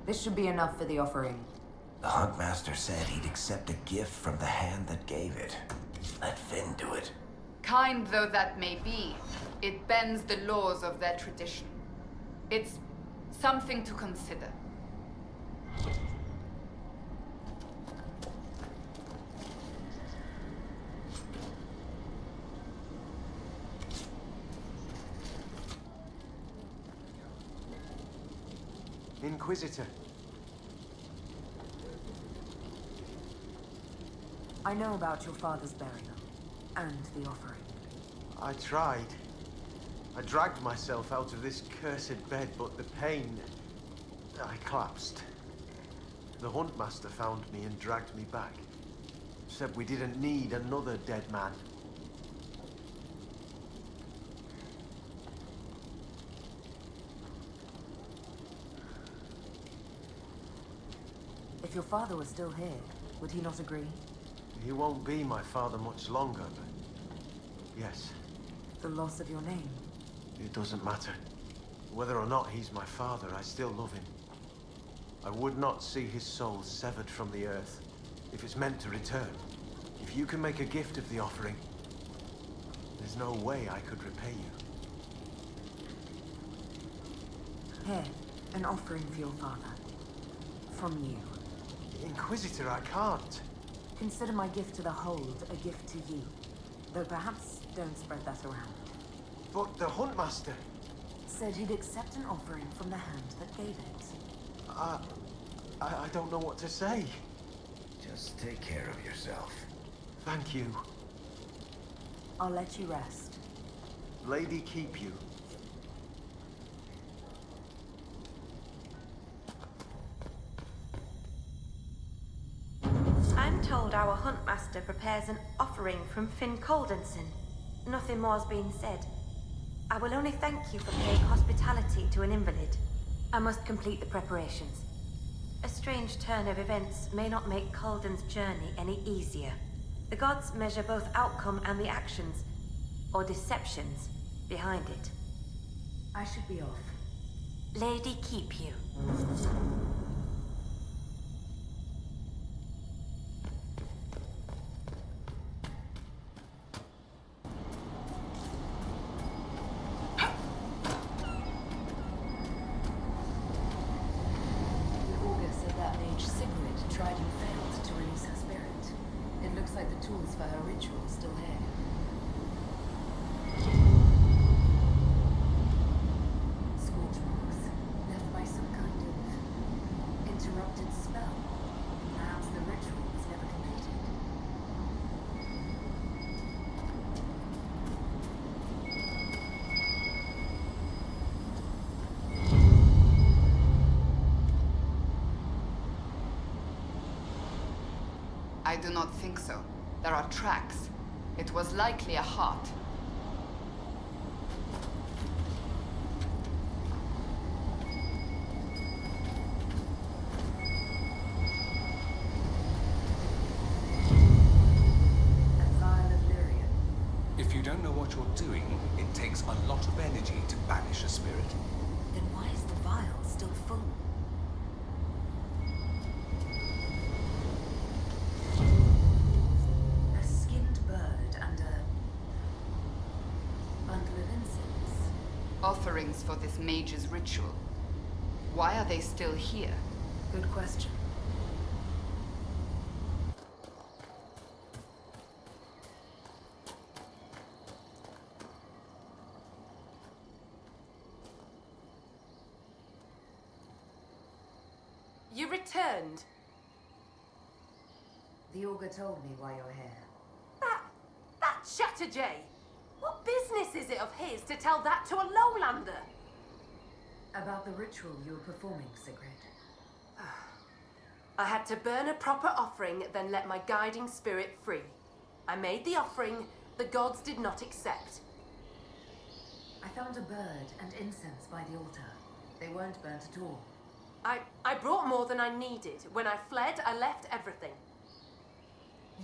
This should be enough for the offering. The Huntmaster said he'd accept a gift from the hand that gave it. Let Finn do it. Kind though that may be, it bends the laws of their tradition. It's something to consider. Inquisitor. I know about your father's burial, and the offering. I tried. I dragged myself out of this cursed bed, but the pain... I collapsed. The Huntmaster found me and dragged me back. Said we didn't need another dead man. If your father was still here, would he not agree? He won't be my father much longer, but... yes. The loss of your name? It doesn't matter. Whether or not he's my father, I still love him. I would not see his soul severed from the earth, if it's meant to return. If you can make a gift of the offering, there's no way I could repay you. Here, an offering for your father. From you. Inquisitor, I can't. Consider my gift to the Hold a gift to you. Though perhaps don't spread that around. But the Huntmaster... said he'd accept an offering from the hand that gave it. I don't know what to say. Just take care of yourself. Thank you. I'll let you rest. Lady keep you. I'm told our Huntmaster prepares an offering from Finn Coldenson. Nothing more's been said. I will only thank you for paying hospitality to an invalid. I must complete the preparations. A strange turn of events may not make Colden's journey any easier. The gods measure both outcome and the actions, or deceptions, behind it. I should be off. Lady keep you. Tools for her ritual still here. Scorch marks, left by some kind of interrupted spell. Perhaps the ritual was never completed. I do not think so. There are tracks. It was likely a heart. A vial of lyrium. If you don't know what you're doing, it takes a lot of energy to banish a spirit. Then why is the vial still full? Offerings for this mage's ritual. Why are they still here? Good question. You returned. The Augur told me why you're here. That Chatterjay! What business is it of his to tell that to a lowlander? About the ritual you were performing, Sigrid. I had to burn a proper offering, then let my guiding spirit free. I made the offering, the gods did not accept. I found a bird and incense by the altar. They weren't burnt at all. I brought more than I needed. When I fled, I left everything.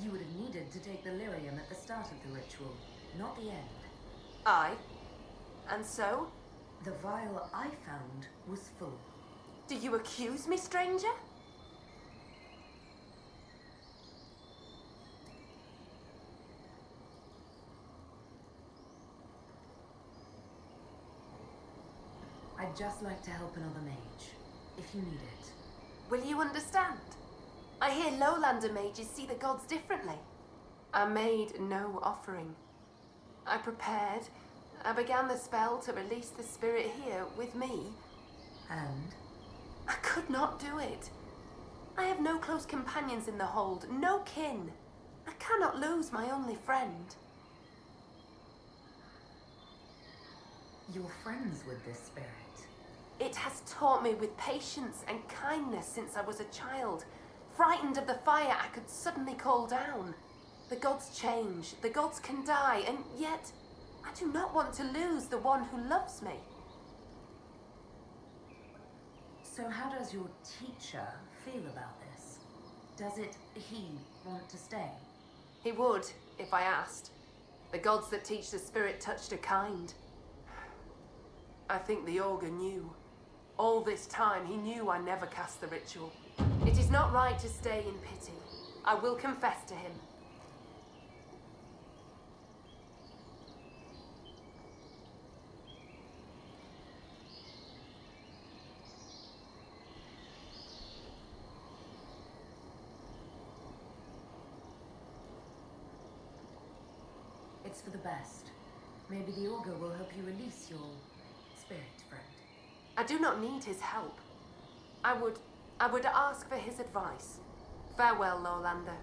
You would have needed to take the lyrium at the start of the ritual, not the end. Aye. And so? The vial I found was full. Do you accuse me, stranger? I'd just like to help another mage, if you need it. Will you understand? I hear lowlander mages see the gods differently. I made no offering. I prepared. I began the spell to release the spirit here with me. And? I could not do it. I have no close companions in the hold, no kin. I cannot lose my only friend. You're friends with this spirit. It has taught me with patience and kindness since I was a child. Frightened of the fire I could suddenly call down. The gods change, the gods can die, and yet I do not want to lose the one who loves me. So how does your teacher feel about this? Does he want to stay? He would, if I asked. The gods that teach the spirit touched are kind. I think the Augur knew. All this time he knew I never cast the ritual. It is not right to stay in pity. I will confess to him. It's for the best. Maybe the Augur will help you release your spirit friend. I do not need his help. I would ask for his advice. Farewell, Lowlander.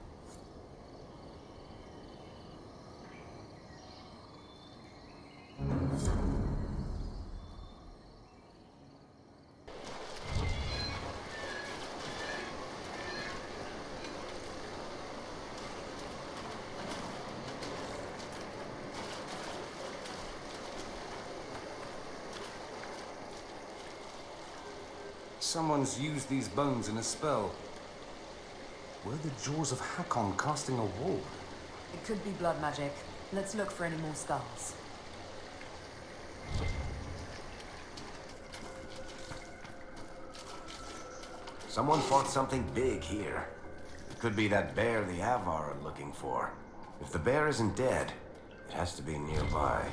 Someone's used these bones in a spell. Were the jaws of Hakkon casting a wall? It could be blood magic. Let's look for any more skulls. Someone fought something big here. It could be that bear the Avar are looking for. If the bear isn't dead, it has to be nearby.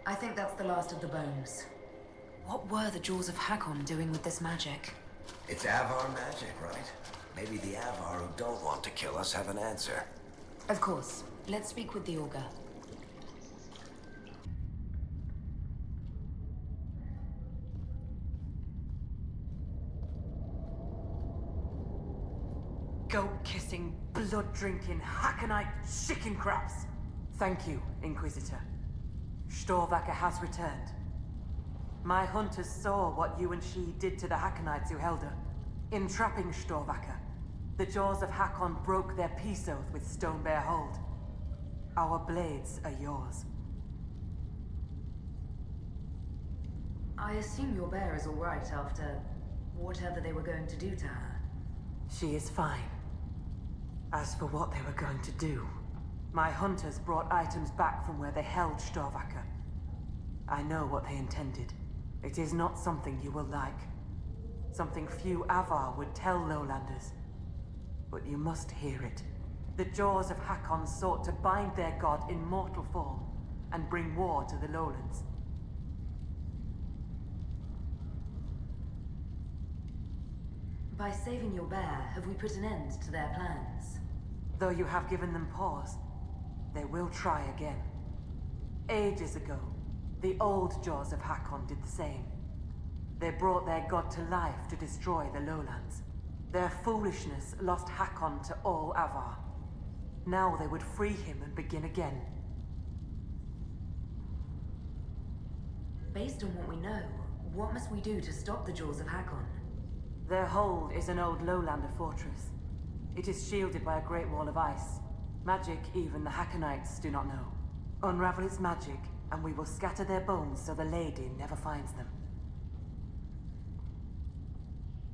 I think that's the last of the bones. What were the Jaws of Hakkon doing with this magic? It's Avar magic, right? Maybe the Avar who don't want to kill us have an answer. Of course. Let's speak with the Augur. Goat-kissing, blood-drinking, Hakkonite chicken craps! Thank you, Inquisitor. Storvacker has returned. My hunters saw what you and she did to the Hakkonites who held her. In trapping Storvacker, the Jaws of Hakkon broke their peace oath with Stonebear Hold. Our blades are yours. I assume your bear is all right after whatever they were going to do to her. She is fine. As for what they were going to do, my hunters brought items back from where they held Storvacker. I know what they intended. It is not something you will like. Something few Avar would tell Lowlanders. But you must hear it. The Jaws of Hakkon sought to bind their god in mortal form and bring war to the Lowlands. By saving your bear, have we put an end to their plans? Though you have given them pause, they will try again. Ages ago, the old Jaws of Hakkon did the same. They brought their god to life to destroy the Lowlands. Their foolishness lost Hakkon to all Avar. Now they would free him and begin again. Based on what we know, what must we do to stop the Jaws of Hakkon? Their hold is an old Lowlander fortress. It is shielded by a great wall of ice. Magic even the Hakkonites do not know. Unravel its magic, and we will scatter their bones so the lady never finds them.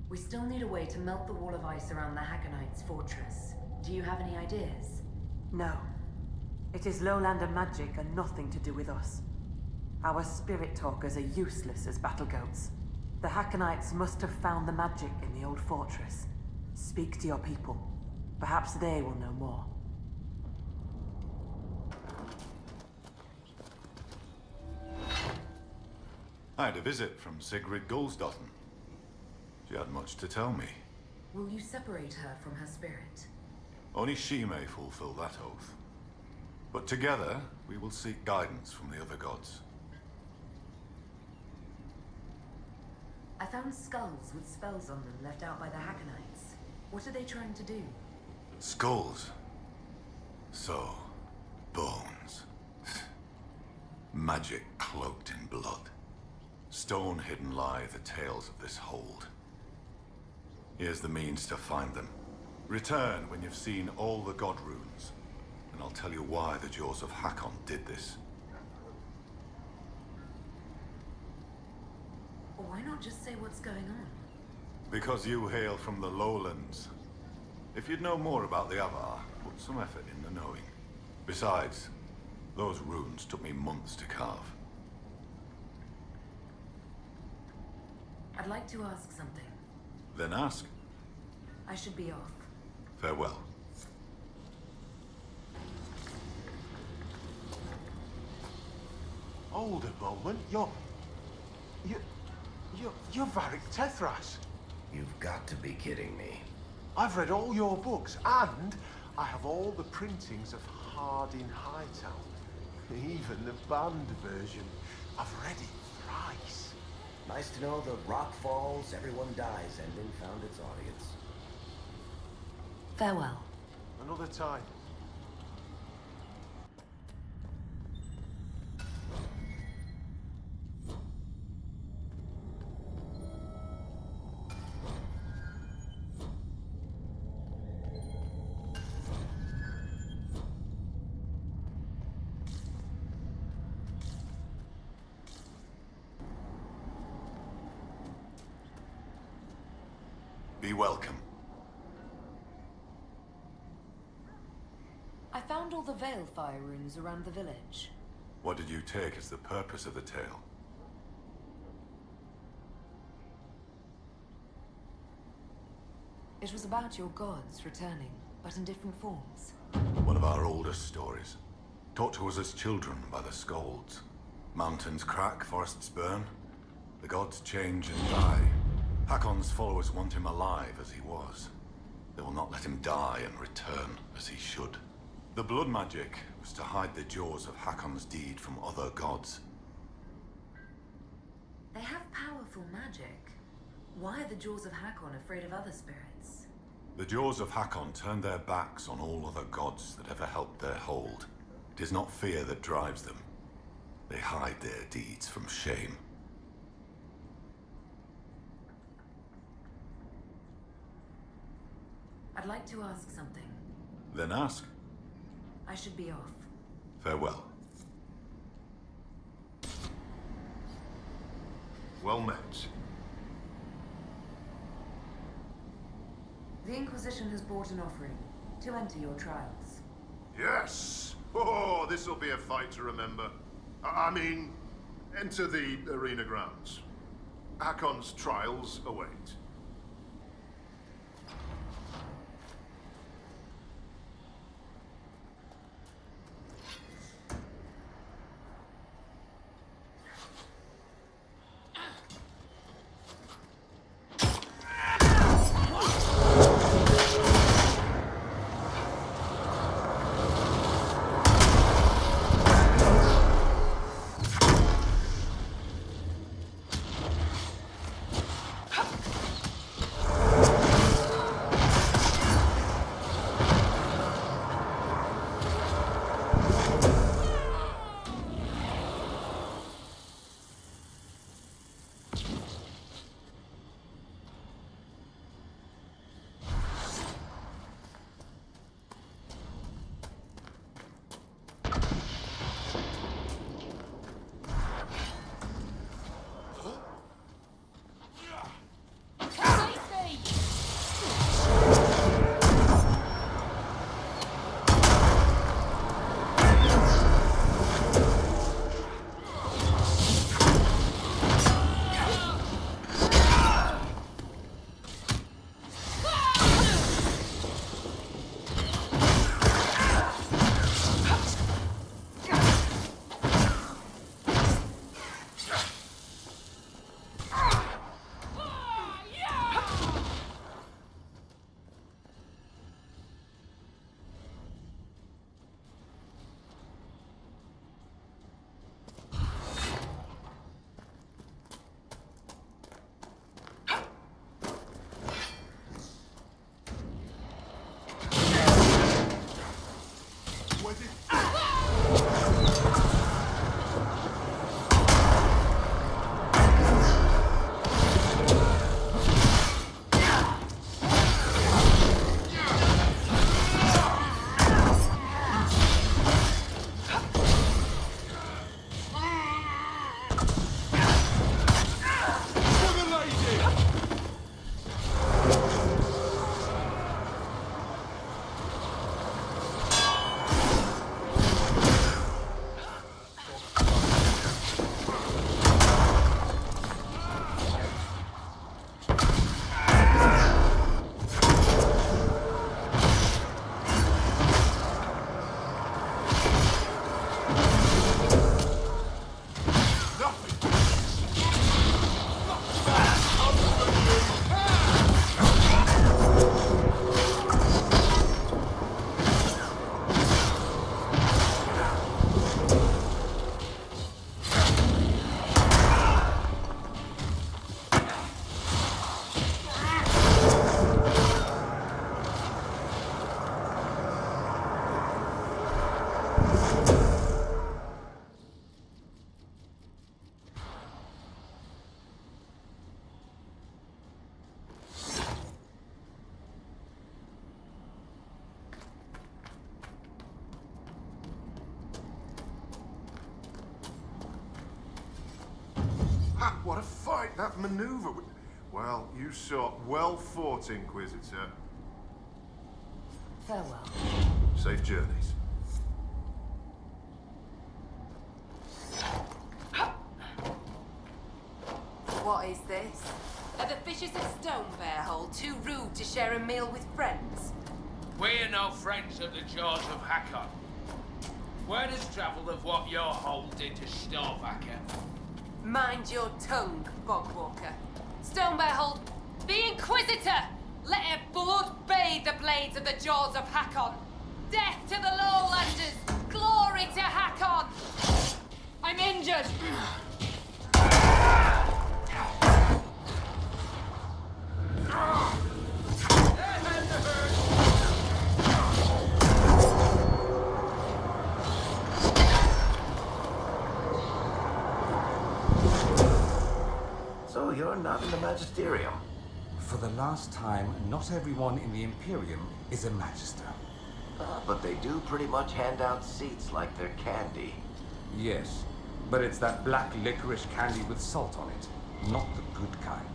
We still need a way to melt the wall of ice around the Hakkonites' fortress. Do you have any ideas? No. It is Lowlander magic and nothing to do with us. Our spirit talkers are useless as battle goats. The Hakkonites must have found the magic in the old fortress. Speak to your people. Perhaps they will know more. I had a visit from Sigrid Gulsdotten. She had much to tell me. Will you separate her from her spirit? Only she may fulfill that oath. But together, we will seek guidance from the other gods. I found skulls with spells on them left out by the Hakkonites. What are they trying to do? Skulls. So, bones. Magic cloaked in blood. Stone hidden lie the tales of this hold. Here's the means to find them. Return when you've seen all the god runes, and I'll tell you why the Jaws of Hakkon did this. Why not just say what's going on? Because you hail from the lowlands. If you'd know more about the Avar, put some effort into knowing. Besides, those runes took me months to carve. I'd like to ask something. Then ask. I should be off. Farewell. Hold a moment, you're Varric Tethras. You've got to be kidding me. I've read all your books, and I have all the printings of Hardin Hightown. Even the banned version. I've read it thrice. Nice to know the rock falls, everyone dies, ending found its audience. Farewell. Another time. Be welcome. I found all the Veilfire runes around the village. What did you take as the purpose of the tale? It was about your gods returning, but in different forms. One of our oldest stories. Taught to us as children by the Skalds. Mountains crack, forests burn. The gods change and die. Hakkon's followers want him alive as he was. They will not let him die and return as he should. The blood magic was to hide the jaws of Hakkon's deed from other gods. They have powerful magic. Why are the Jaws of Hakkon afraid of other spirits? The jaws of Hakkon turned their backs on all other gods that ever helped their hold. It is not fear that drives them. They hide their deeds from shame. I'd like to ask something. Then ask. I should be off. Farewell. Well met. The Inquisition has brought an offering to enter your trials. Yes! Oh, this'll be a fight to remember. I mean, enter the arena grounds. Hakkon's trials await. What a fight! That maneuver. Well, you saw. Well fought, Inquisitor. Farewell. Safe journeys. What is this? Are the fishes of Stonebearhole too rude to share a meal with friends? We're no friends of the Jaws of Hakkon. Word has travelled of what your hold did to Storvacker. Mind your tongue, Bogwalker. Stonebearhold, the Inquisitor! Let her blood bathe the blades of the jaws of Hakkon! Death to the Lowlanders! Glory to Hakkon! I'm injured! So you're not in the Magisterium? For the last time, not everyone in the Imperium is a Magister. But they do pretty much hand out seats like they're candy. Yes, but it's that black licorice candy with salt on it, not the good kind.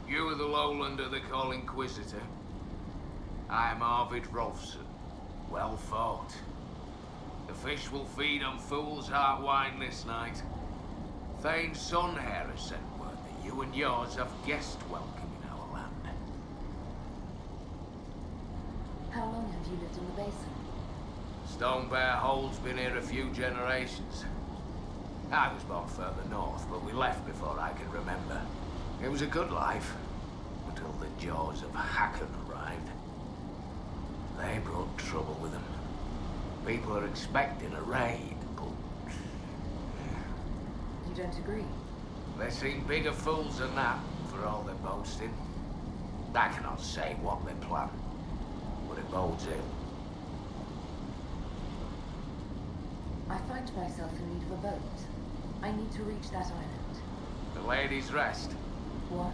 You are the Lowlander they call Inquisitor. I am Arvid Rolfson. Well fought. The fish will feed on fool's heart wine this night. Thane's son here has sent word that you and yours have guest welcome in our land. How long have you lived in the basin? Stonebearhold's been here a few generations. I was born further north, but we left before I could remember. It was a good life, until the jaws of Hakkon arrived. They brought trouble with them. People are expecting a raid, but... You don't agree? They seem bigger fools than that, for all their boasting. I cannot say what they plan, but it bodes ill. I find myself in need of a boat. I need to reach that island. The Lady's Rest. What?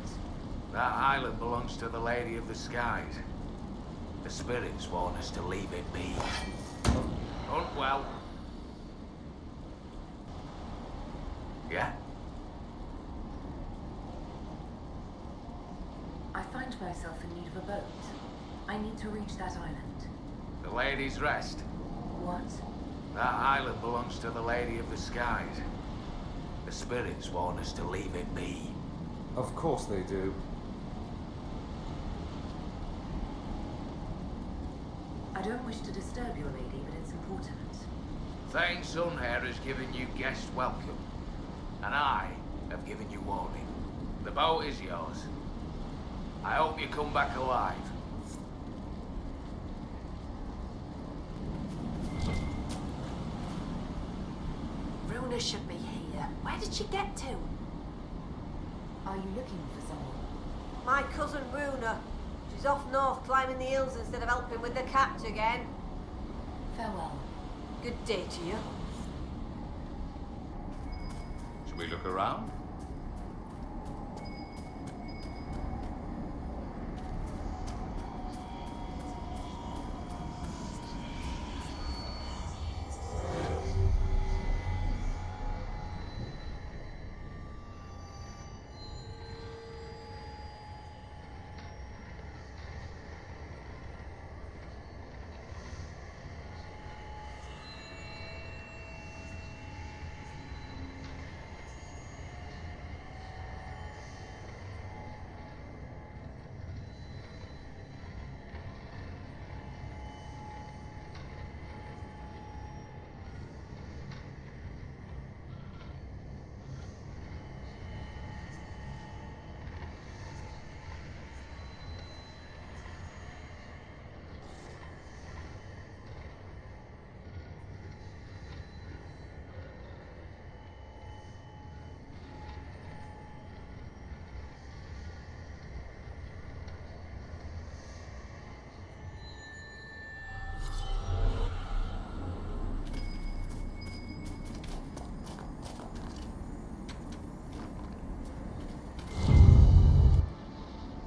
That island belongs to the Lady of the Skies. The spirits warn us to leave it be. Hunt well. Yeah? I find myself in need of a boat. I need to reach that island. The Lady's Rest. What? That island belongs to the Lady of the Skies. The spirits warn us to leave it be. Of course they do. I don't wish to disturb your lady, but it's important. Thane's son here has given you guest welcome, and I have given you warning. The boat is yours. I hope you come back alive. Runa should be here. Where did she get to? Are you looking for someone? My cousin Runa. She's off north climbing the hills instead of helping with the catch again. Farewell. Good day to you. Should we look around?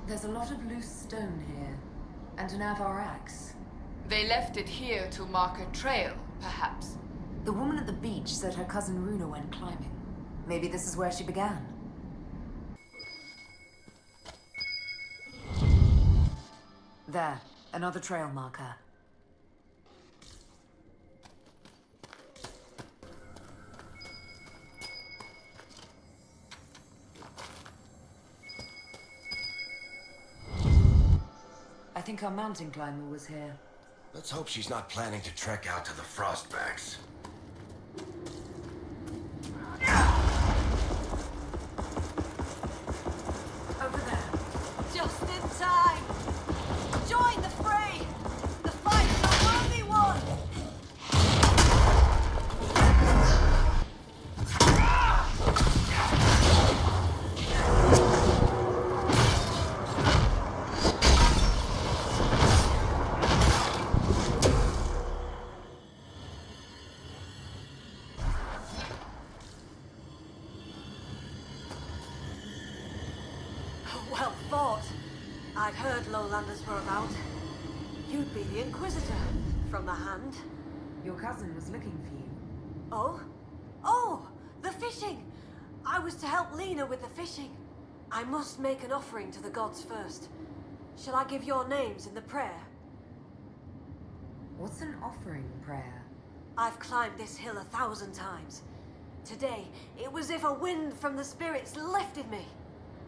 There's a lot of loose stone here, and an Avar axe. They left it here to mark a trail, perhaps. The woman at the beach said her cousin Runa went climbing. Maybe this is where she began. There, another trail marker. think our mountain climber was here. Let's hope she's not planning to trek out to the Frostbacks. Over there. Just in time! Join the fray! The fight is a worthy one! Well fought. I'd heard lowlanders were about. You'd be the Inquisitor, from the hand. Your cousin was looking for you. Oh? Oh! The fishing! I was to help Lena with the fishing. I must make an offering to the gods first. Shall I give your names in the prayer? What's an offering prayer? I've climbed this hill 1,000 times. Today, it was as if a wind from the spirits lifted me.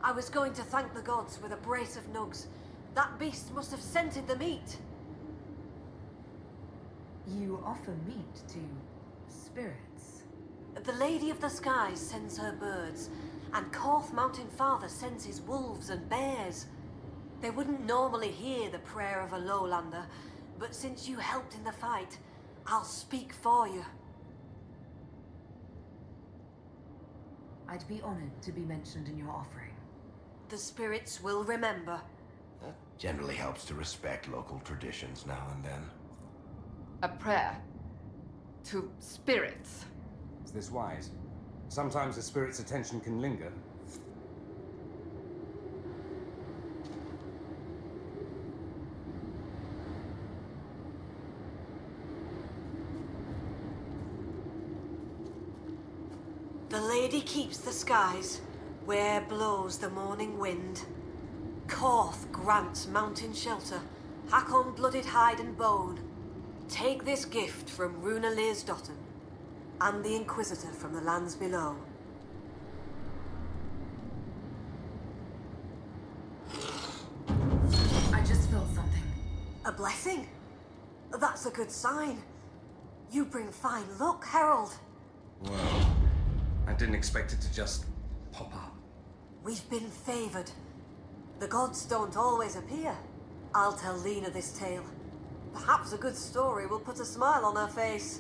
I was going to thank the gods with a brace of nugs. That beast must have scented the meat. You offer meat to spirits? The Lady of the Skies sends her birds, and Korth Mountain Father sends his wolves and bears. They wouldn't normally hear the prayer of a lowlander, but since you helped in the fight, I'll speak for you. I'd be honored to be mentioned in your offering. The spirits will remember. That generally helps to respect local traditions now and then. A prayer to spirits. Is this wise? Sometimes a spirit's attention can linger. The lady keeps the skies, where blows the morning wind. Korth grants mountain shelter, Hakkon blooded hide and bone. Take this gift from Runa Learsdotten, and the Inquisitor from the lands below. I just felt something. A blessing? That's a good sign. You bring fine luck, Herald. Well, I didn't expect it to just pop up. We've been favored. The gods don't always appear. I'll tell Lena this tale. Perhaps a good story will put a smile on her face.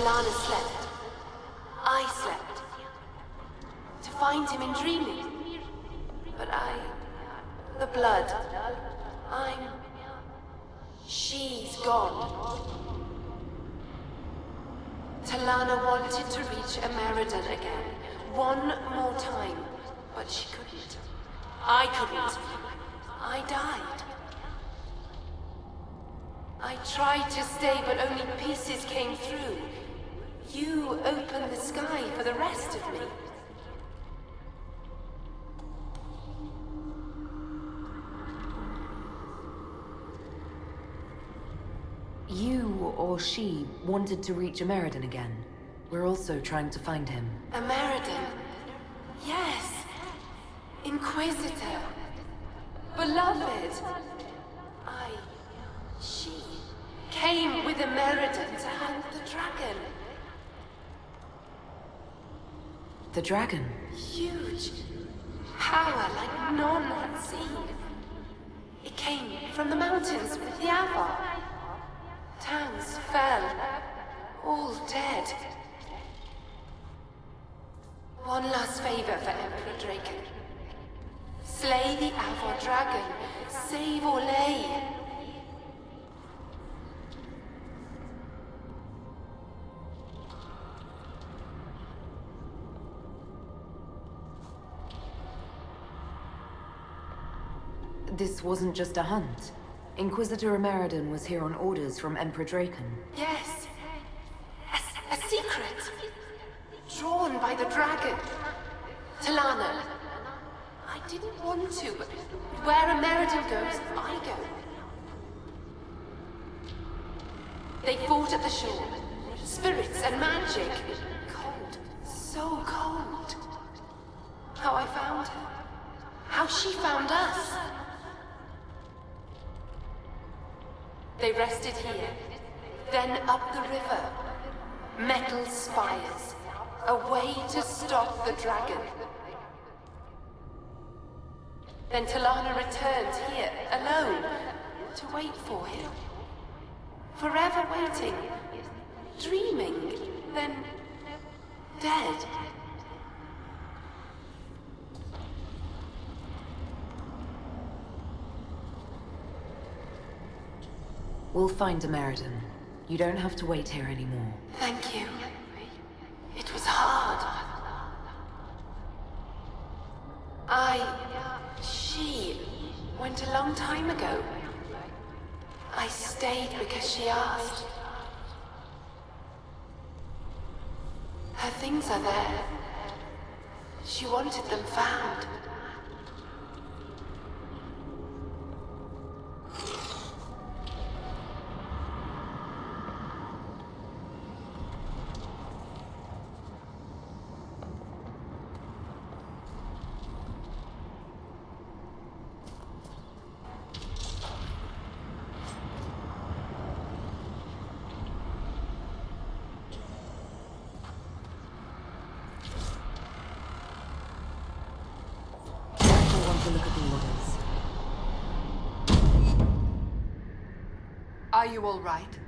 Talana slept, I slept. To find him in dreaming. But the blood, she's gone. Talana wanted to reach Ameridan again, one more time, but she couldn't. I couldn't. I died. I tried to stay, but only pieces came through. You opened the sky for the rest of me. You or she wanted to reach Ameridan again. We're also trying to find him. Ameridan? Yes. Inquisitor. Beloved. She came with Ameridan to hunt the dragon. The dragon? Huge. Power like none had seen. It came from the mountains with the Avar. Towns fell, all dead. One last favor for Emperor Draken. Slay the Avar dragon, save Orlais. This wasn't just a hunt. Inquisitor Ameridan was here on orders from Emperor Draken. Yes. A secret. Drawn by the dragon. Talana. I didn't want to, but where Ameridan goes, I go. They fought at the shore. Spirits and magic. Cold. So cold. How I found her. How she found us. They rested here, then up the river. Metal spires, a way to stop the dragon. Then Talana returned here, alone, to wait for him. Forever waiting, dreaming, then dead. We'll find Ameridan. You don't have to wait here anymore. Thank you. It was hard. She went a long time ago. I stayed because she asked. Her things are there. She wanted them found. Look at the orders. Are you all right?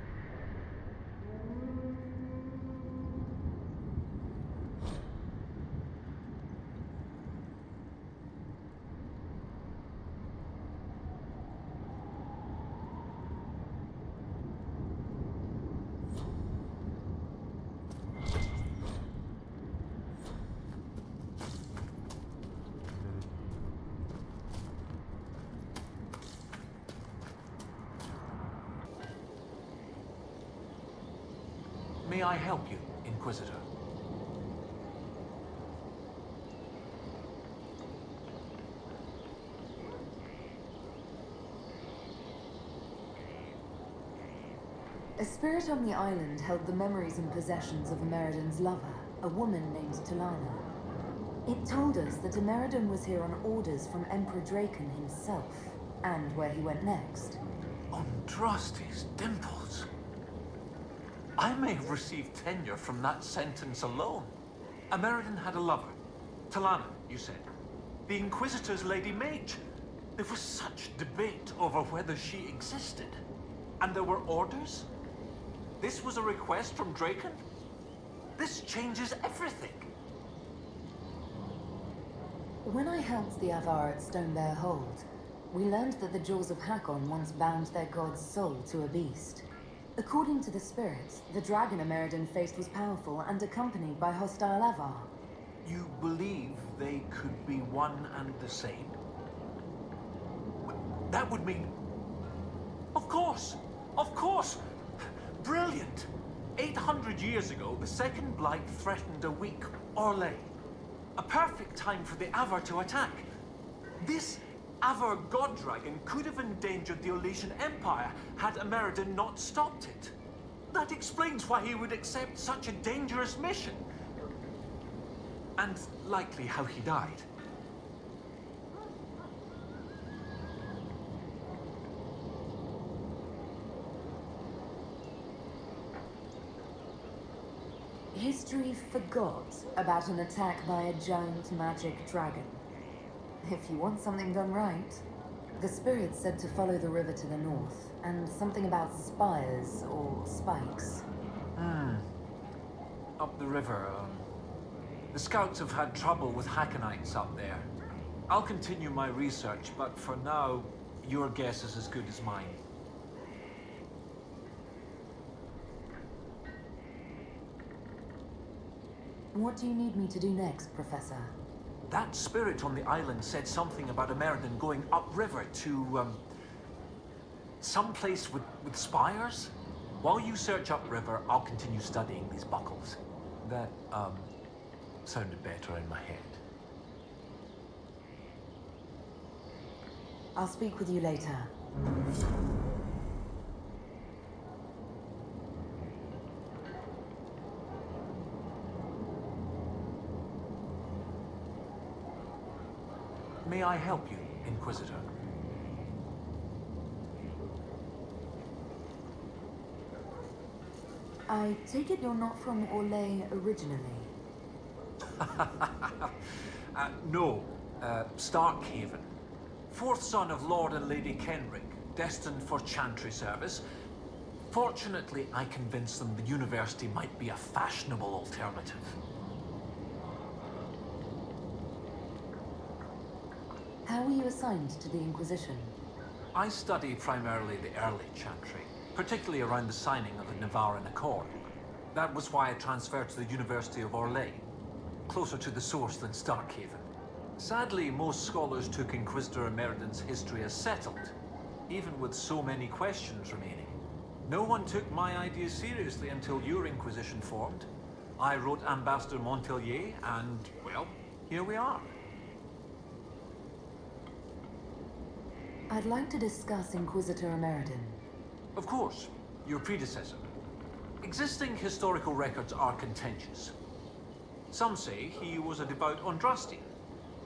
May I help you, Inquisitor? A spirit on the island held the memories and possessions of Ameridan's lover, a woman named Talana. It told us that Ameridan was here on orders from Emperor Draken himself, and where he went next. Undrasti's dimples. I may have received tenure from that sentence alone. Ameridan had a lover. Talana, you said. The Inquisitor's Lady Mage. There was such debate over whether she existed. And there were orders? This was a request from Draken? This changes everything. When I helped the Avar at Stonebear Hold, we learned that the Jaws of Hakkon once bound their god's soul to a beast. According to the spirits, the dragon Ameridan faced was powerful and accompanied by hostile Avar. You believe they could be one and the same? That would mean... Of course! Of course! Brilliant! 800 years ago, the Second Blight threatened a weak Orlais. A perfect time for the Avar to attack. This Avar god dragon could have endangered the Olesian Empire had Ameridan not stopped it. That explains why he would accept such a dangerous mission. And likely how he died. History forgot about an attack by a giant magic dragon. If you want something done right, the spirits said to follow the river to the north, and something about spires or spikes. Up the river, the scouts have had trouble with Hakkonites up there. I'll continue my research, but for now, your guess is as good as mine. What do you need me to do next, Professor? That spirit on the island said something about Ameridan going upriver to, someplace with spires? While you search upriver, I'll continue studying these buckles. That, sounded better in my head. I'll speak with you later. May I help you, Inquisitor? I take it you're not from Orlais originally? No. Starkhaven. Fourth son of Lord and Lady Kenrick, destined for chantry service. Fortunately, I convinced them the university might be a fashionable alternative. How were you assigned to the Inquisition? I study primarily the early chantry, particularly around the signing of the Navaran Accord. That was why I transferred to the University of Orlais, closer to the source than Starkhaven. Sadly, most scholars took Inquisitor Ameridan's history as settled, even with so many questions remaining. No one took my ideas seriously until your Inquisition formed. I wrote Ambassador Montpellier, and, well, here we are. I'd like to discuss Inquisitor Ameridan. Of course, your predecessor. Existing historical records are contentious. Some say he was a devout Andrastian.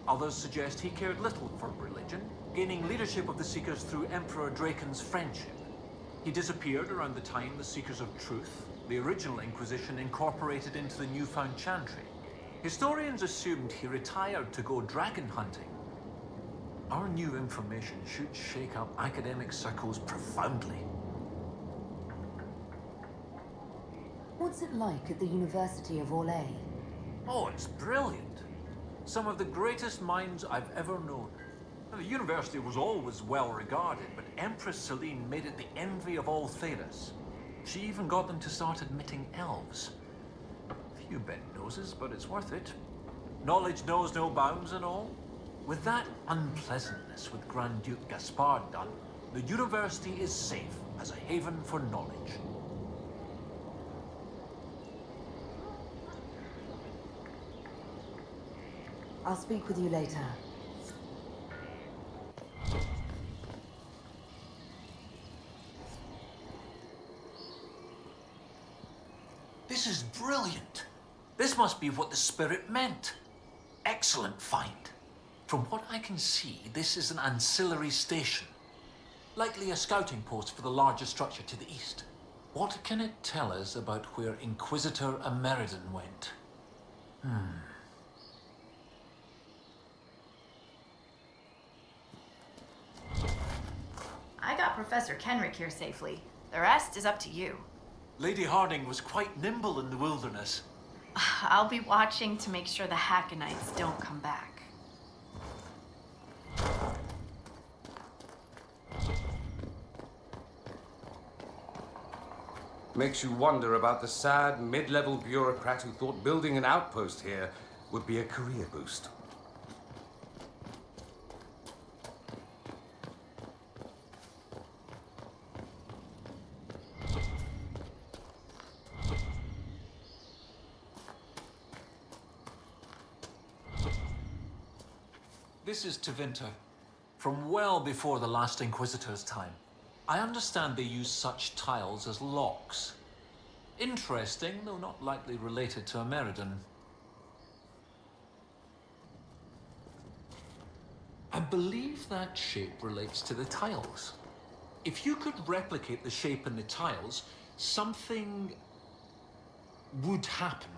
Others suggest he cared little for religion, gaining leadership of the Seekers through Emperor Draken's friendship. He disappeared around the time the Seekers of Truth, the original Inquisition, incorporated into the newfound chantry. Historians assumed he retired to go dragon hunting. Our new information should shake up academic circles profoundly. What's it like at the University of Orlais? Oh, it's brilliant. Some of the greatest minds I've ever known. The university was always well regarded, but Empress Celine made it the envy of all Thedas. She even got them to start admitting elves. A few bent noses, but it's worth it. Knowledge knows no bounds and all. With that unpleasantness with Grand Duke Gaspard done, the university is safe as a haven for knowledge. I'll speak with you later. This is brilliant. This must be what the spirit meant. Excellent find. From what I can see, this is an ancillary station. Likely a scouting post for the larger structure to the east. What can it tell us about where Inquisitor Ameridan went? I got Professor Kenrick here safely. The rest is up to you. Lady Harding was quite nimble in the wilderness. I'll be watching to make sure the Hakkonites don't come back. Makes you wonder about the sad, mid-level bureaucrat who thought building an outpost here would be a career boost. This is Tevinter, from well before the last Inquisitor's time. I understand they use such tiles as locks. Interesting, though not likely related to Ameridan. I believe that shape relates to the tiles. If you could replicate the shape in the tiles, something would happen.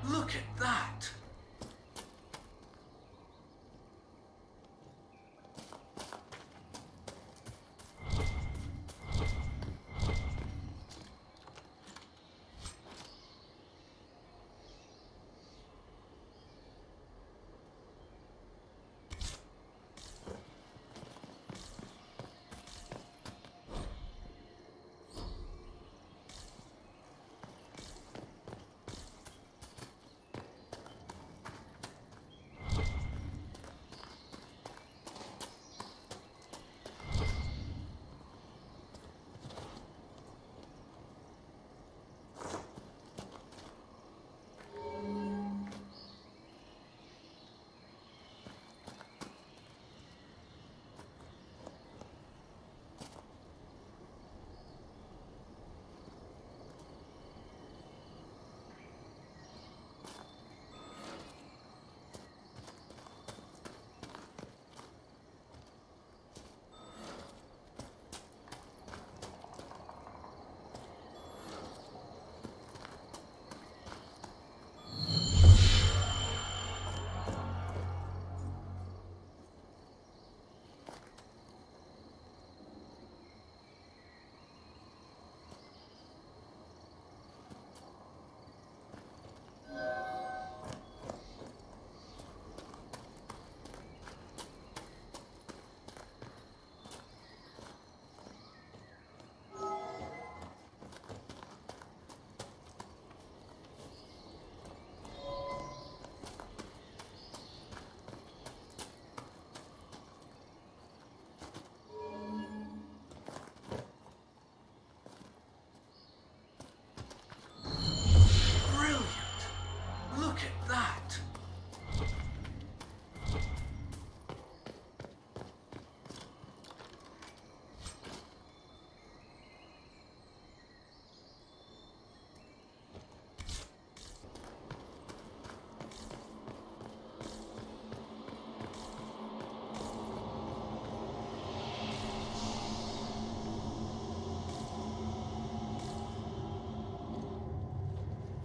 Look at that!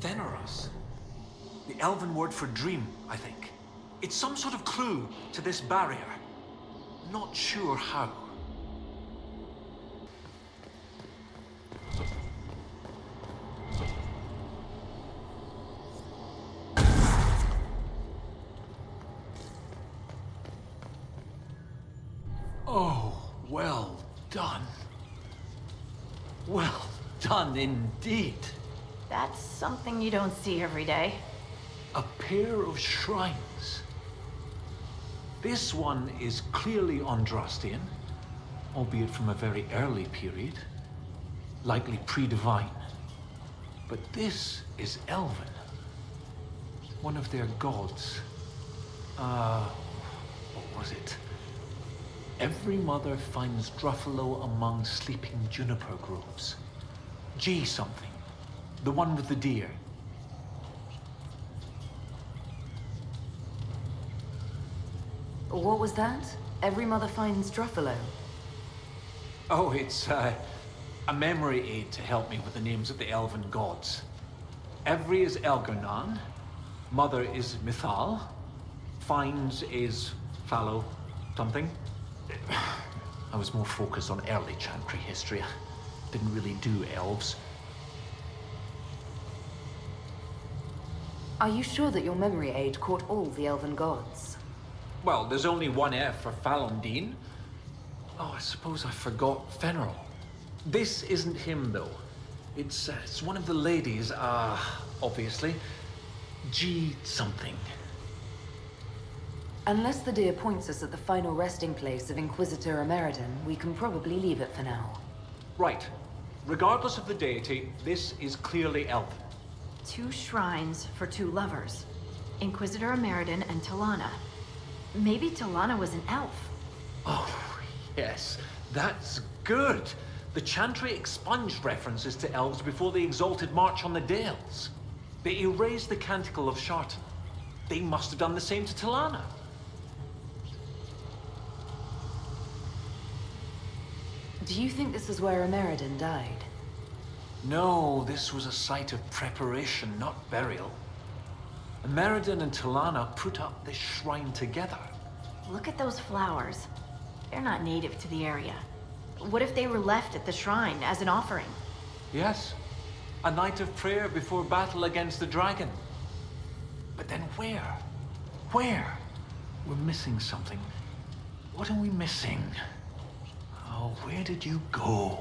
Veneros. The elven word for dream, I think. It's some sort of clue to this barrier. Not sure how. Oh, well done. Well done indeed. That's something you don't see every day. A pair of shrines. This one is clearly Andrastian, albeit from a very early period, likely pre-divine. But this is Elven, one of their gods. What was it? Every mother finds Druffalo among sleeping juniper groves. G something. The one with the deer. What was that? Every mother finds Druffalo. Oh, it's a memory aid to help me with the names of the elven gods. Every is Elgernan, Mother is Mithal, Finds is Fallow something. I was more focused on early Chantry history. I didn't really do elves. Are you sure that your memory aid caught all the elven gods? Well, there's only one F for Falondine. Oh, I suppose I forgot Fenrir. This isn't him, though. It's one of the ladies, obviously. G something. Unless the deer points us at the final resting place of Inquisitor Ameridan, we can probably leave it for now. Right. Regardless of the deity, this is clearly elven. 2 shrines for 2 lovers. Inquisitor Ameridan and Talana. Maybe Talana was an elf. Oh, yes. That's good. The Chantry expunged references to elves before the Exalted March on the Dales. They erased the Canticle of Shartan. They must have done the same to Talana. Do you think this is where Ameridan died? No, this was a site of preparation, not burial. Ameridan and Talana put up this shrine together. Look at those flowers. They're not native to the area. What if they were left at the shrine as an offering? Yes. A night of prayer before battle against the dragon. But then where? Where? We're missing something. What are we missing? Oh, where did you go?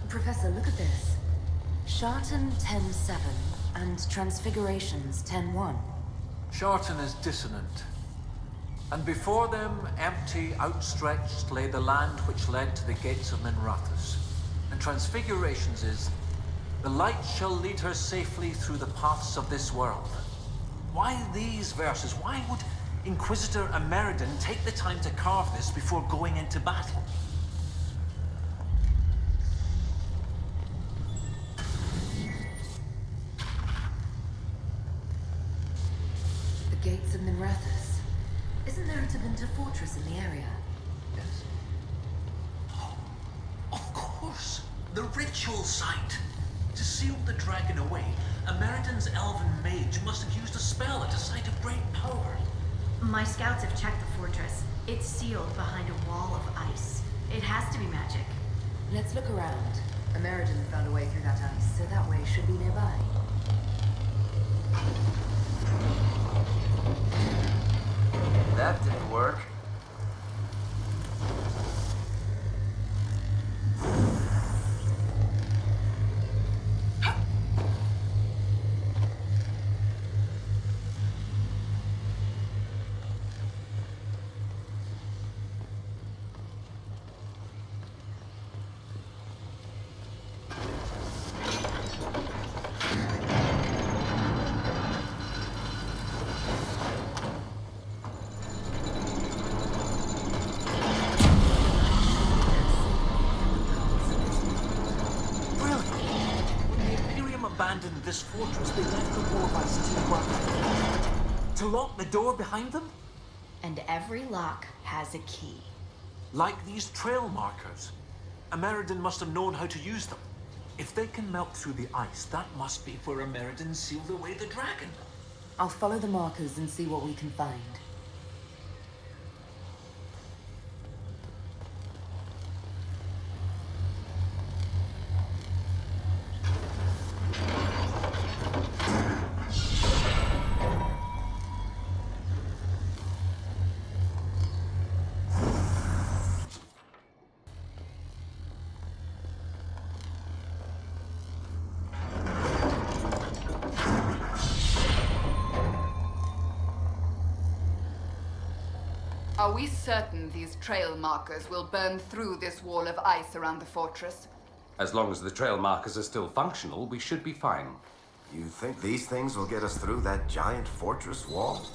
Professor, look at this. Shartan 10-7 and Transfigurations 10-1. Shartan is dissonant. And before them, empty, outstretched, lay the land which led to the gates of Minrathous. And Transfigurations is, the light shall lead her safely through the paths of this world. Why these verses? Why would Inquisitor Ameridan take the time to carve this before going into battle? The gates of Minrathous. Isn't there a Tevinter fortress in the area? Yes. Oh, of course! The ritual site! To seal the dragon away, Ameridan's elven mage must have used a spell at a site of great power. My scouts have checked the fortress. It's sealed behind a wall of ice. It has to be magic. Let's look around. Ameridan found a way through that ice, so that way should be nearby. That didn't work. Abandoned this fortress, they left the wall of ice to work. To lock the door behind them? And every lock has a key. Like these trail markers. Ameridan must have known how to use them. If they can melt through the ice, that must be where Ameridan sealed away the dragon. I'll follow the markers and see what we can find. Are we certain these trail markers will burn through this wall of ice around the fortress? As long as the trail markers are still functional, we should be fine. You think these things will get us through that giant fortress wall?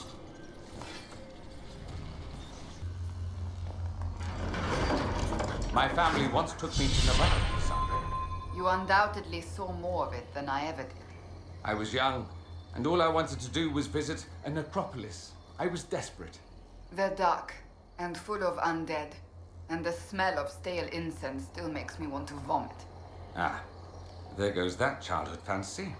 My family once took me to Nevada, Sandra. You undoubtedly saw more of it than I ever did. I was young, and all I wanted to do was visit a necropolis. I was desperate. They're dark and full of undead, and the smell of stale incense still makes me want to vomit. Ah, there goes that childhood fantasy.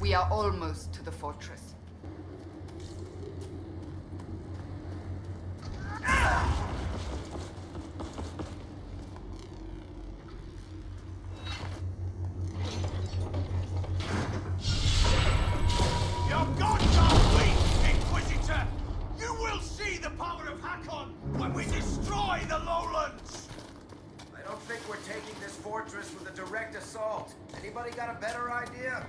We are almost to the fortress. Your gods are weak, Inquisitor! You will see the power of Hakkon when we destroy the lowlands! I don't think we're taking this fortress with a direct assault. Anybody got a better idea?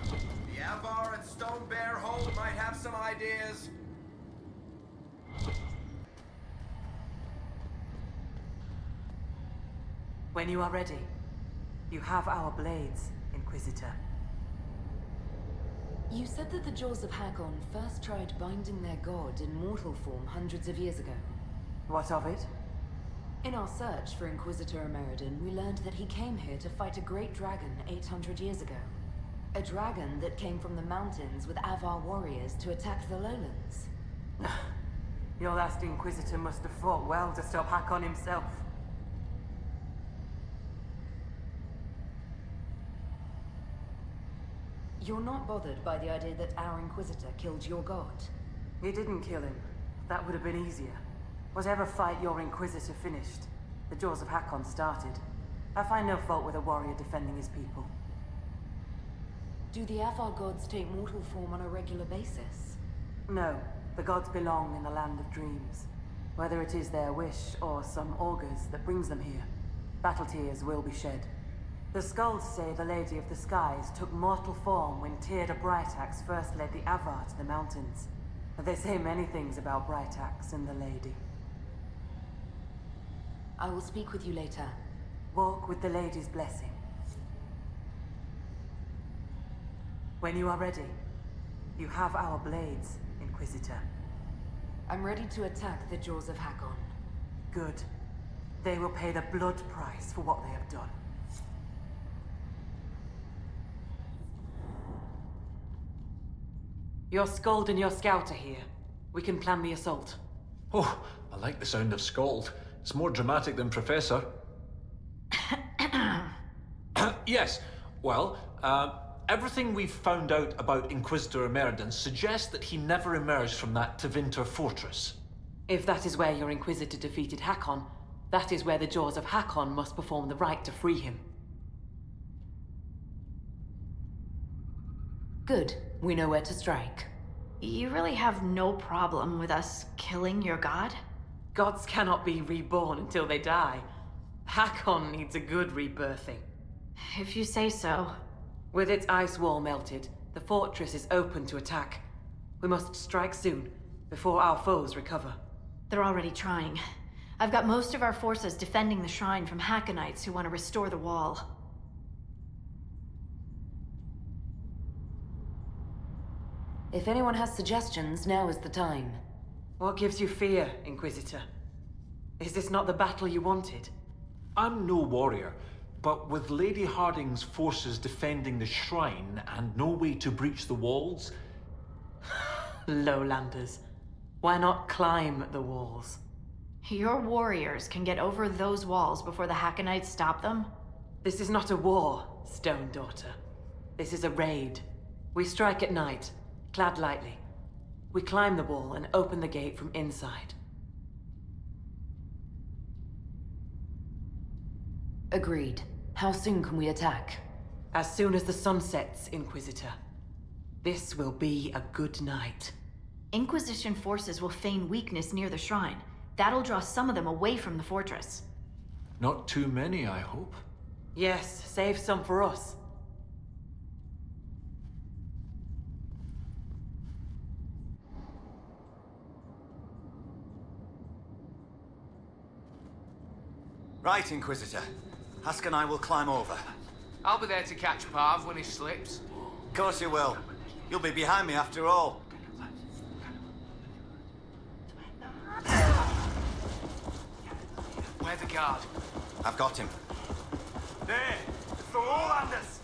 The Avar and Stone Bear Hold might have some ideas. When you are ready, you have our blades, Inquisitor. You said that the Jaws of Hakkon first tried binding their god in mortal form hundreds of years ago. What of it? In our search for Inquisitor Ameridan, we learned that he came here to fight a great dragon 800 years ago. A dragon that came from the mountains with Avar warriors to attack the lowlands. Your last Inquisitor must have fought well to stop Hakkon himself. You're not bothered by the idea that our Inquisitor killed your god? He didn't kill him. That would have been easier. Whatever fight your Inquisitor finished, the Jaws of Hakkon started. I find no fault with a warrior defending his people. Do the Avar gods take mortal form on a regular basis? No, the gods belong in the land of dreams. Whether it is their wish or some augurs that brings them here, battle tears will be shed. The skulls say the Lady of the Skies took mortal form when Tyrda Brightaxe first led the Avar to the mountains. They say many things about Brightaxe and the Lady. I will speak with you later. Walk with the Lady's blessing. When you are ready, you have our blades, Inquisitor. I'm ready to attack the Jaws of Hakkon. Good. They will pay the blood price for what they have done. Your Skald and your Scout are here. We can plan the assault. Oh, I like the sound of Scald. It's more dramatic than Professor. Yes, well, everything we've found out about Inquisitor Emeridon suggests that he never emerged from that Tevinter fortress. If that is where your Inquisitor defeated Hakkon, that is where the jaws of Hakkon must perform the rite to free him. Good. We know where to strike. You really have no problem with us killing your god? Gods cannot be reborn until they die. Hakkon needs a good rebirthing. If you say so. With its ice wall melted, the fortress is open to attack. We must strike soon, before our foes recover. They're already trying. I've got most of our forces defending the shrine from Hakkonites who want to restore the wall. If anyone has suggestions, now is the time. What gives you fear, Inquisitor? Is this not the battle you wanted? I'm no warrior, but with Lady Harding's forces defending the shrine and no way to breach the walls... Lowlanders. Why not climb the walls? Your warriors can get over those walls before the Hakkonites stop them? This is not a war, Stone Daughter. This is a raid. We strike at night, clad lightly. We climb the wall and open the gate from inside. Agreed. How soon can we attack? As soon as the sun sets, Inquisitor. This will be a good night. Inquisition forces will feign weakness near the shrine. That'll draw some of them away from the fortress. Not too many, I hope. Yes, save some for us. Right, Inquisitor. Hask and I will climb over. I'll be there to catch Parv when he slips. Of course you will. You'll be behind me after all. Where the guard? I've got him. There! It's the Lowlanders!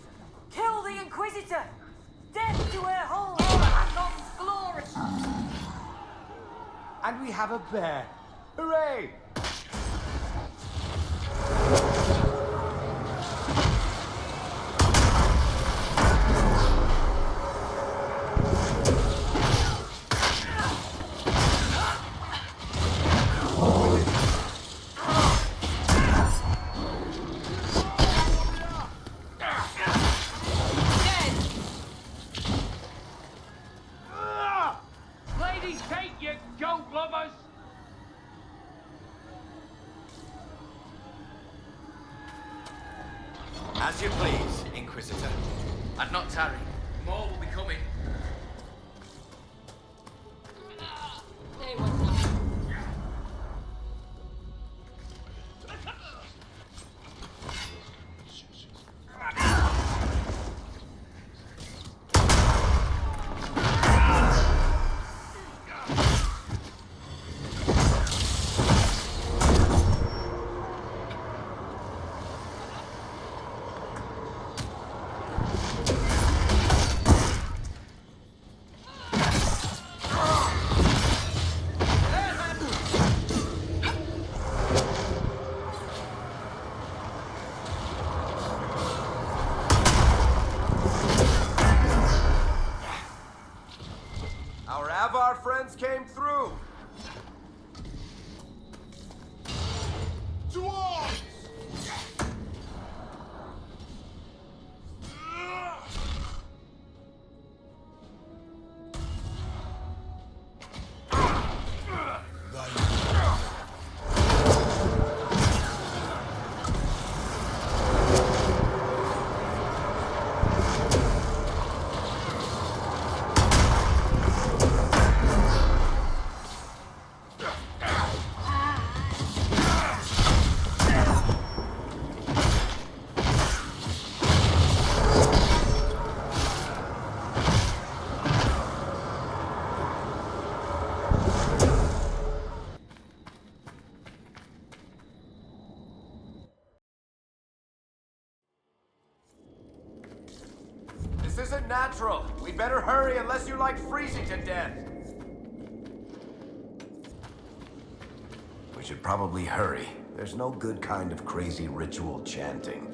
Kill the Inquisitor! Death to her hold! Hakkon's glory! And we have a bear. Hooray! Ladies, take your goat lovers! As you please, Inquisitor. I'd not tarry. More will be coming. Our Avar friends came through. To arms! This isn't natural. We better hurry unless you like freezing to death. should probably hurry. There's no good kind of crazy ritual chanting.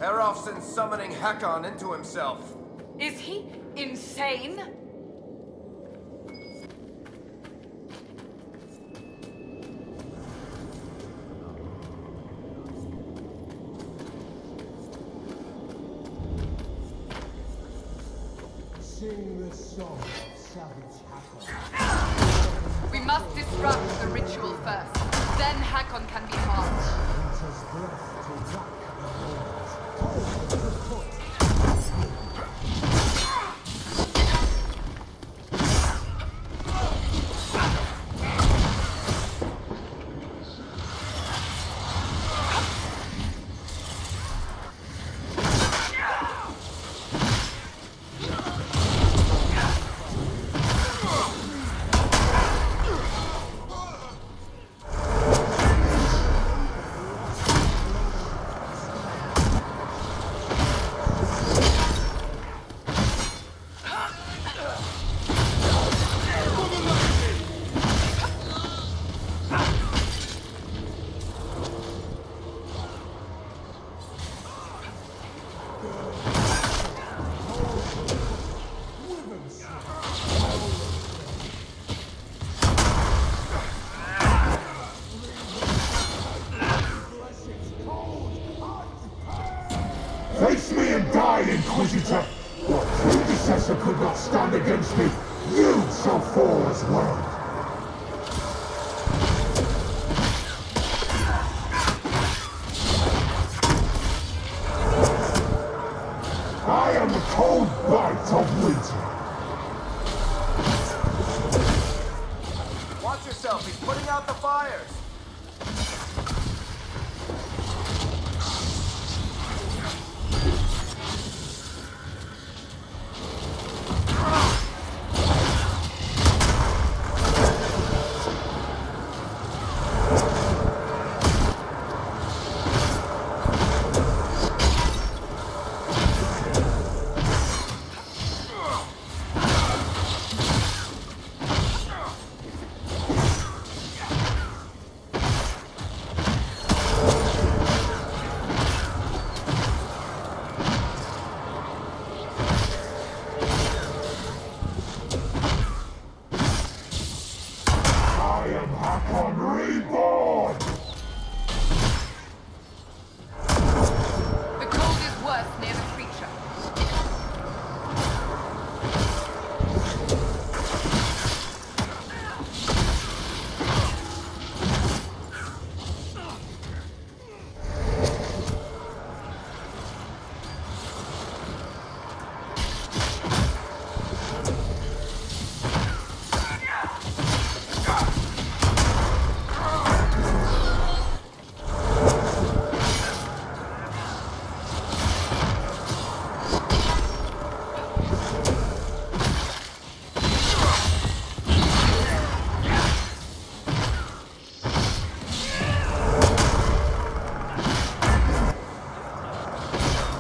Herolfsson's summoning Hakkon into himself. Is he insane? Sing the song of savage Hakkon. We must disrupt the ritual first. Then Hakkon can be harmed. Wintersbreath to rack the bones. Cold to foot. Face me and die, Inquisitor! Your predecessor could not stand against me. You shall fall as well. I am the cold bite of winter. Watch yourself, he's putting out the fires!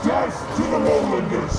Death to the lowlanders!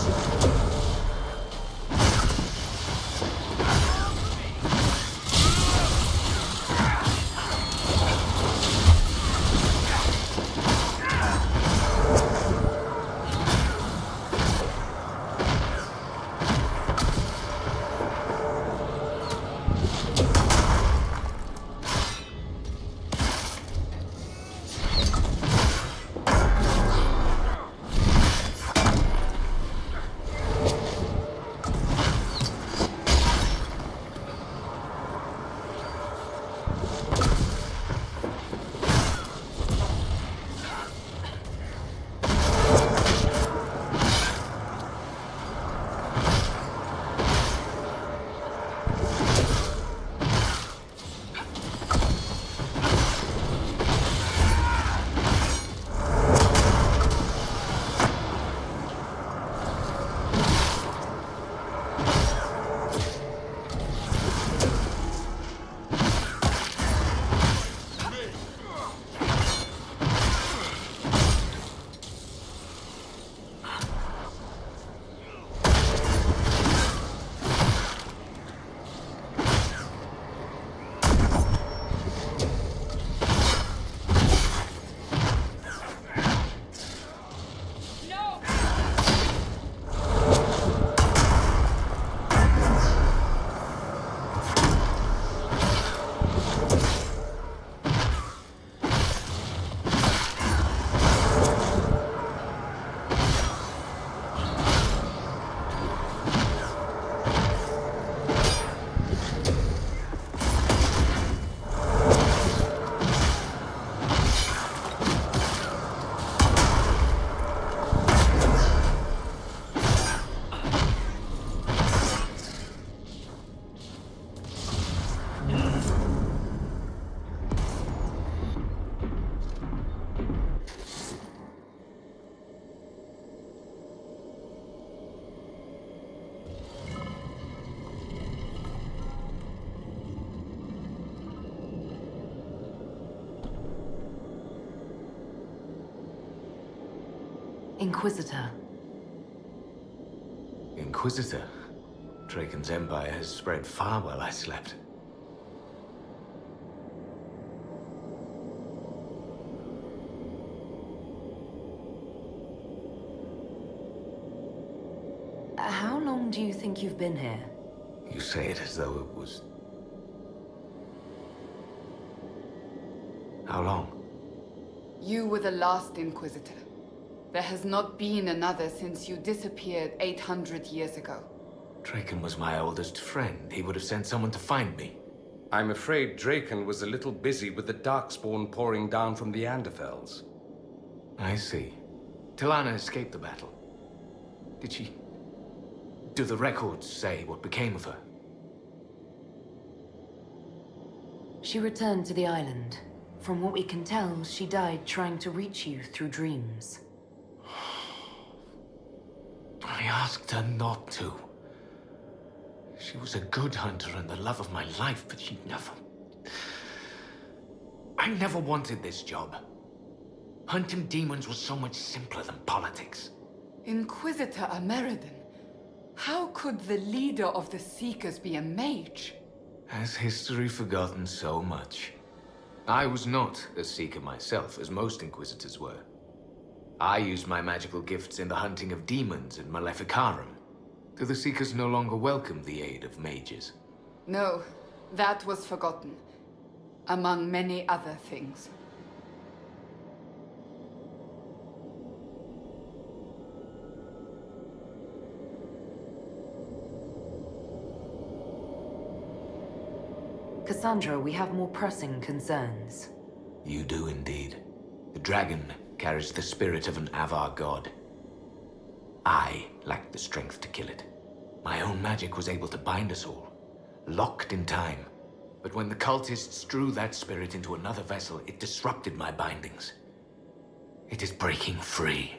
Inquisitor. Inquisitor? Draken's empire has spread far while I slept. How long do you think you've been here? You say it as though it was... How long? You were the last Inquisitor. There has not been another since you disappeared 800 years ago. Draken was my oldest friend. He would have sent someone to find me. I'm afraid Draken was a little busy with the darkspawn pouring down from the Anderfels. I see. Talana escaped the battle. Did she? Do the records say what became of her? She returned to the island. From what we can tell, she died trying to reach you through dreams. I asked her not to. She was a good hunter and the love of my life, but she never... I never wanted this job. Hunting demons was so much simpler than politics. Inquisitor Ameridan? How could the leader of the Seekers be a mage? Has history forgotten so much? I was not a Seeker myself, as most Inquisitors were. I used my magical gifts in the hunting of demons in Maleficarum. Do the Seekers no longer welcome the aid of mages? No, that was forgotten. Among many other things. Cassandra, we have more pressing concerns. You do indeed. The dragon carries the spirit of an Avar god. I lacked the strength to kill it. My own magic was able to bind us all, locked in time. But when the cultists drew that spirit into another vessel, it disrupted my bindings. It is breaking free.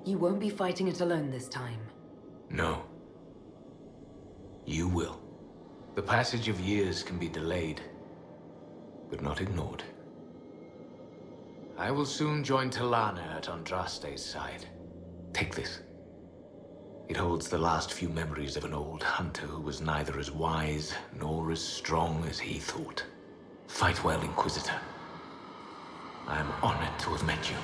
You won't be fighting it alone this time. No. You will. The passage of years can be delayed, but not ignored. I will soon join Talana at Andraste's side. Take this. It holds the last few memories of an old hunter who was neither as wise nor as strong as he thought. Fight well, Inquisitor. I am honored to have met you.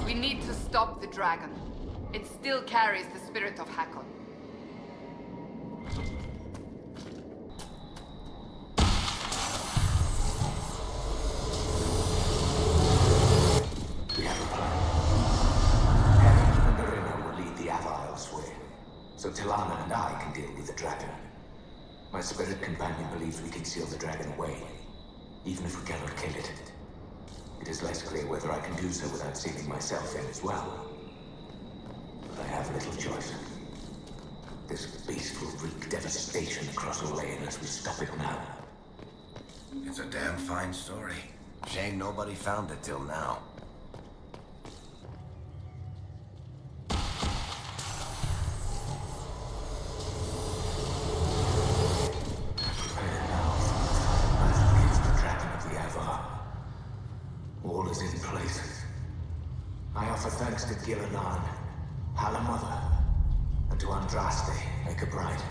We need to stop the dragon. It still carries the spirit of Hakkon. We have a plan. Hakkon and Marina will lead the Avar elsewhere, so Talana and I can deal with the dragon. My spirit companion believes we can seal the dragon away, even if we cannot kill it. It is less clear whether I can do so without sealing myself in as well. But I have little choice. This beast will wreak devastation across Orlais unless we stop it now. It's a damn fine story. Shame nobody found it till now. All is in place. I offer thanks to Gillenan, Hala Mother, and to Andraste, Maker Bride.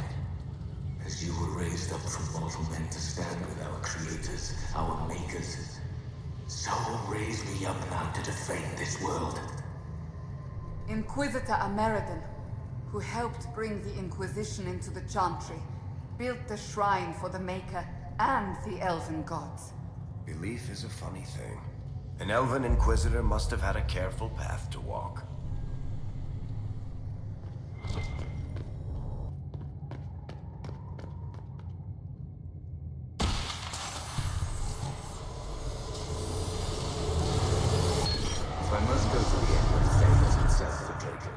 As you were raised up from mortal men to stand with our creators, our makers, so raise me up now to defend this world. Inquisitor Ameridan, who helped bring the Inquisition into the Chantry, built the shrine for the Maker and the Elven gods. Belief is a funny thing. An elven inquisitor must have had a careful path to walk. If I must go to the end where fate is itself for Draken,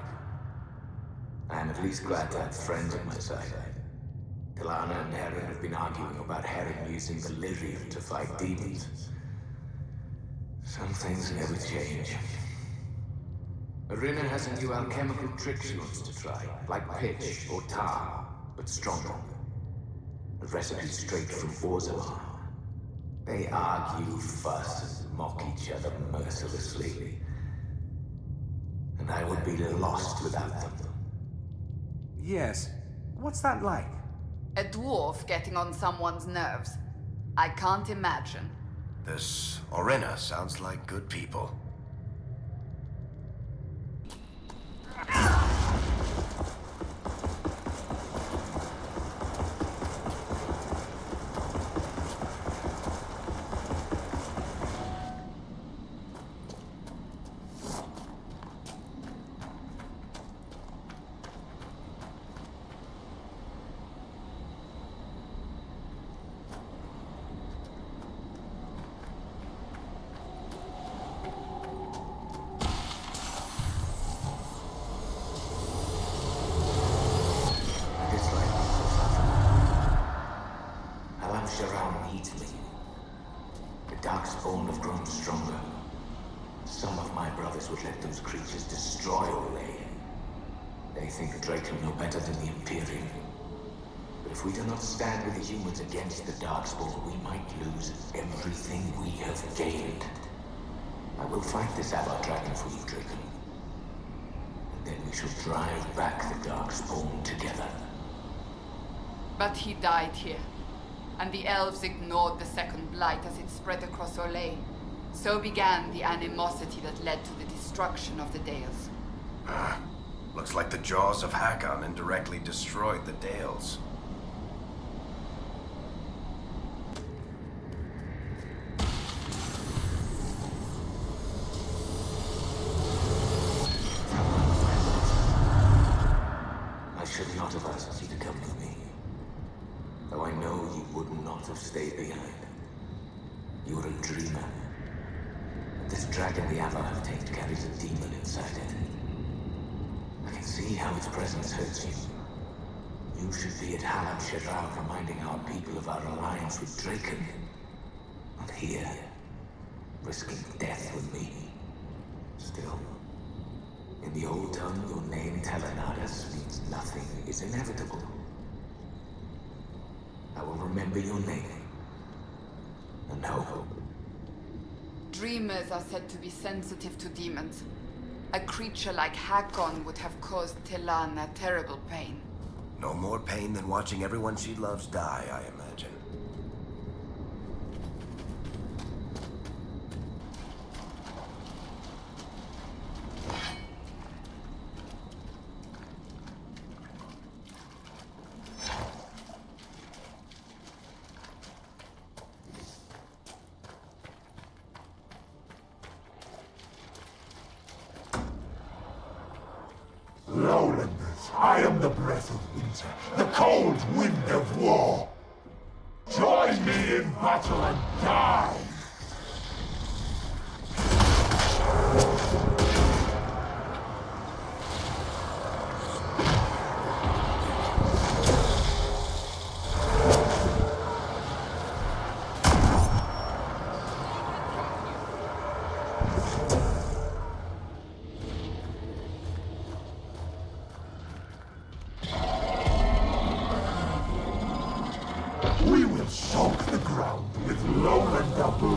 I am at least glad to have friends at my side. Talana and Heron have been arguing about Heron using the Lyrium to fight demons. Some things never change. Arena has a new alchemical trick she wants to try, like pitch or tar, but stronger. A recipe straight from Orzammar. They argue, fuss, and mock each other mercilessly. And I would be lost without them. Yes. What's that like? A dwarf getting on someone's nerves. I can't imagine. This Orena sounds like good people. Against the Darkspawn, we might lose everything we have gained. I will fight this Avar Dragon for you, Draken. And then we shall drive back the Darkspawn together. But he died here. And the elves ignored the second blight as it spread across Orlais. So began the animosity that led to the destruction of the Dales. Looks like the jaws of Hakkon indirectly destroyed the Dales. Stay behind. You are a dreamer. This dragon the Avar have tamed carries a demon inside it. I can see how its presence hurts you. You should be at Halam Shirao reminding our people of our alliance with Draken. Not here, risking death with me. Still, in the old tongue, your name Telanadas means nothing is inevitable. I will remember your name. And hope. Dreamers are said to be sensitive to demons. A creature like Hakkon would have caused Telana terrible pain. No more pain than watching everyone she loves die, I imagine. Lowlanders, I am the breath of winter, the cold wind of war. Join me in battle and die! We will soak the ground with Lowlander blood.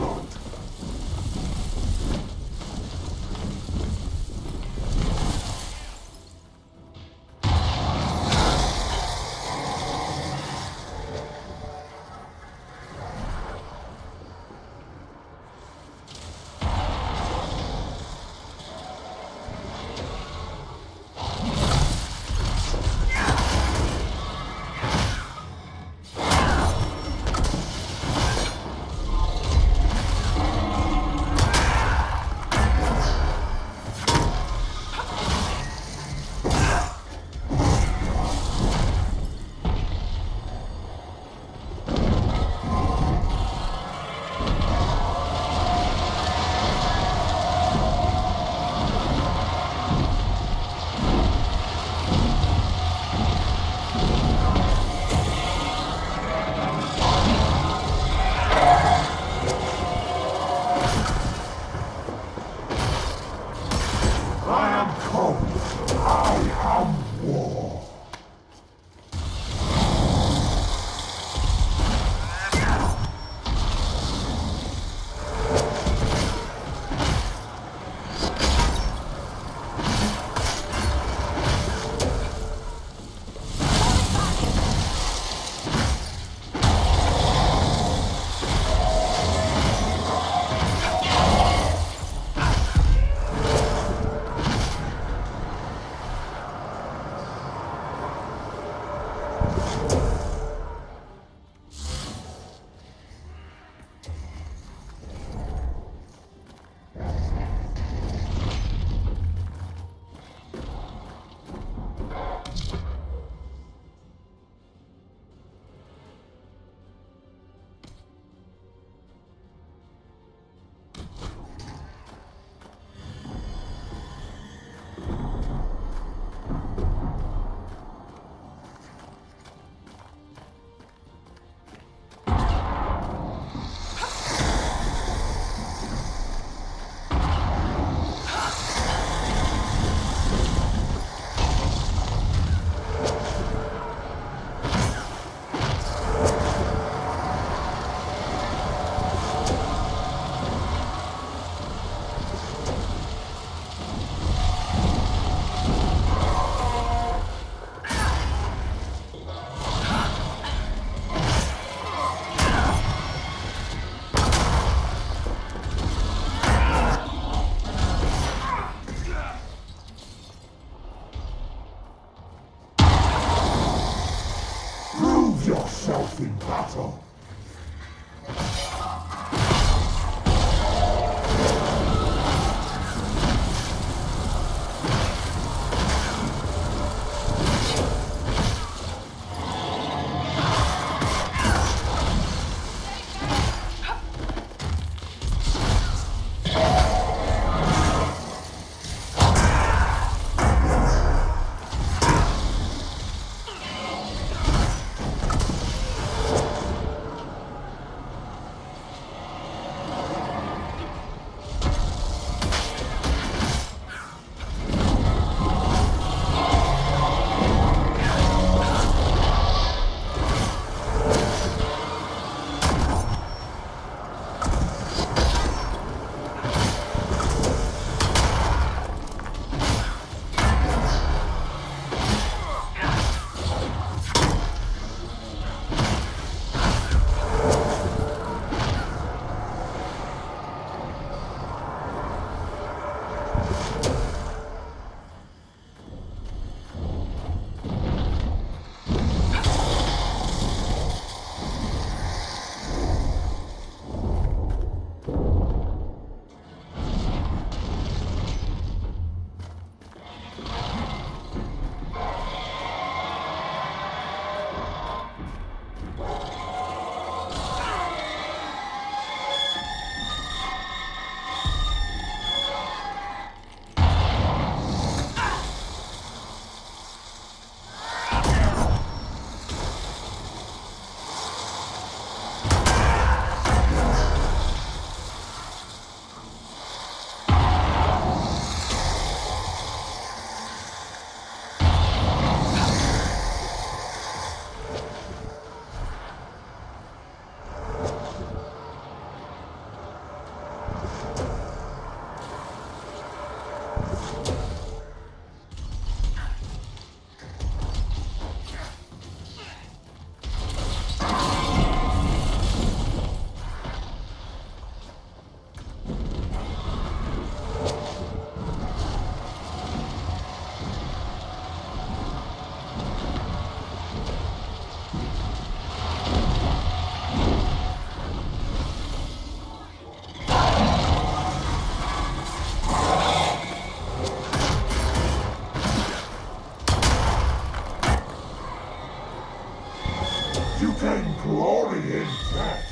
Send glory in death.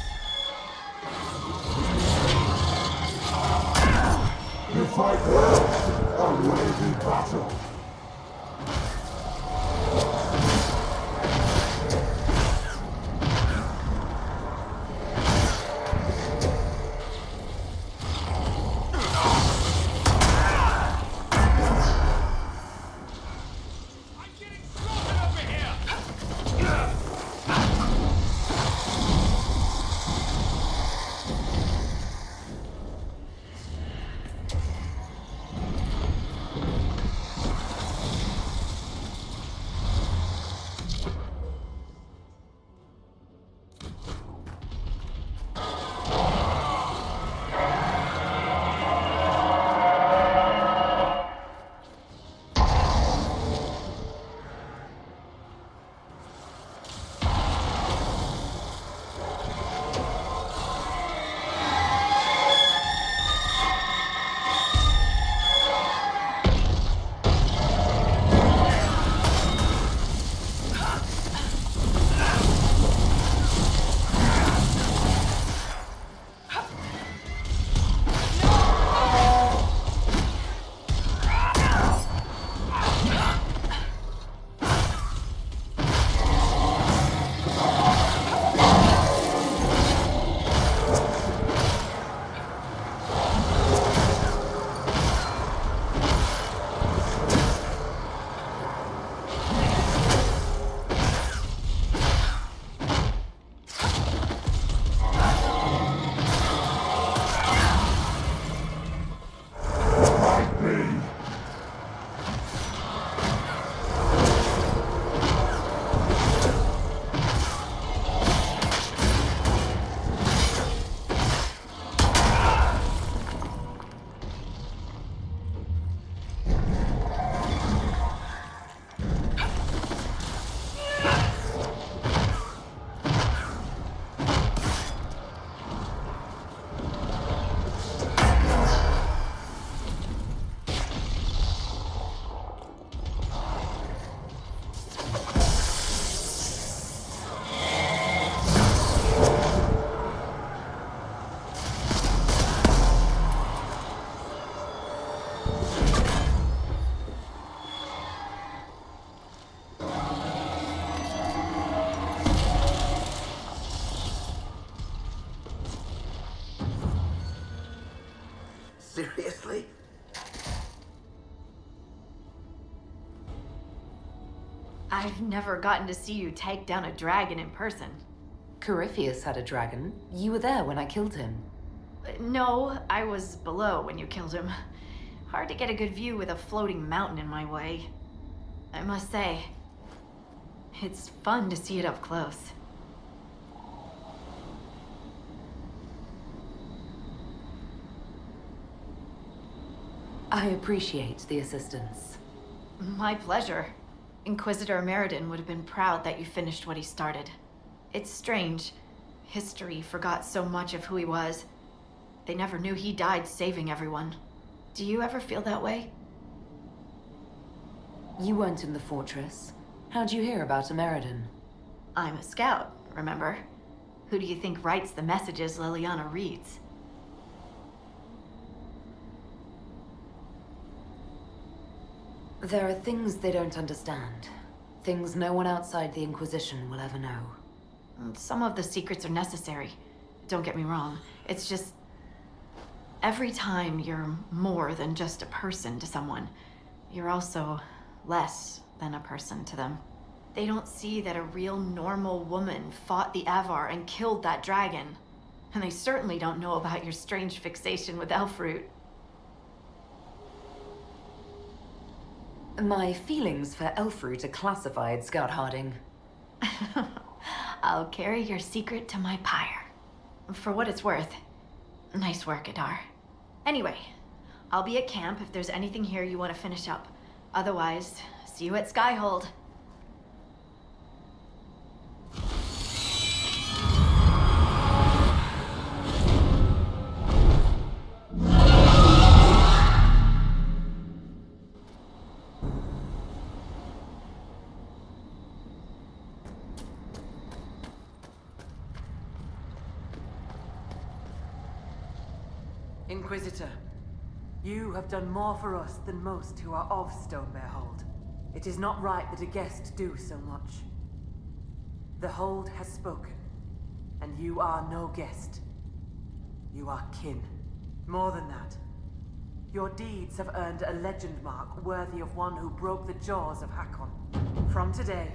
You fight well, a worthy battle. Seriously? I've never gotten to see you take down a dragon in person. Corypheus had a dragon. You were there when I killed him. No, I was below when you killed him. Hard to get a good view with a floating mountain in my way. I must say, it's fun to see it up close. I appreciate the assistance. My pleasure. Inquisitor Meriden would have been proud that you finished what he started. It's strange. History forgot so much of who he was. They never knew he died saving everyone. Do you ever feel that way? You weren't in the fortress. How'd you hear about Meriden? I'm a scout, remember? Who do you think writes the messages Liliana reads? There are things they don't understand. Things no one outside the Inquisition will ever know. Some of the secrets are necessary. Don't get me wrong. It's just... every time you're more than just a person to someone, you're also less than a person to them. They don't see that a real normal woman fought the Avar and killed that dragon. And they certainly don't know about your strange fixation with Elfroot. My feelings for Elfroot are classified, Scout Harding. I'll carry your secret to my pyre. For what it's worth. Nice work, Adar. Anyway, I'll be at camp if there's anything here you want to finish up. Otherwise, see you at Skyhold. Inquisitor, you have done more for us than most who are of Stonebear Hold. It is not right that a guest do so much. The Hold has spoken, and you are no guest. You are kin. More than that, your deeds have earned a legend mark worthy of one who broke the jaws of Hakkon. From today,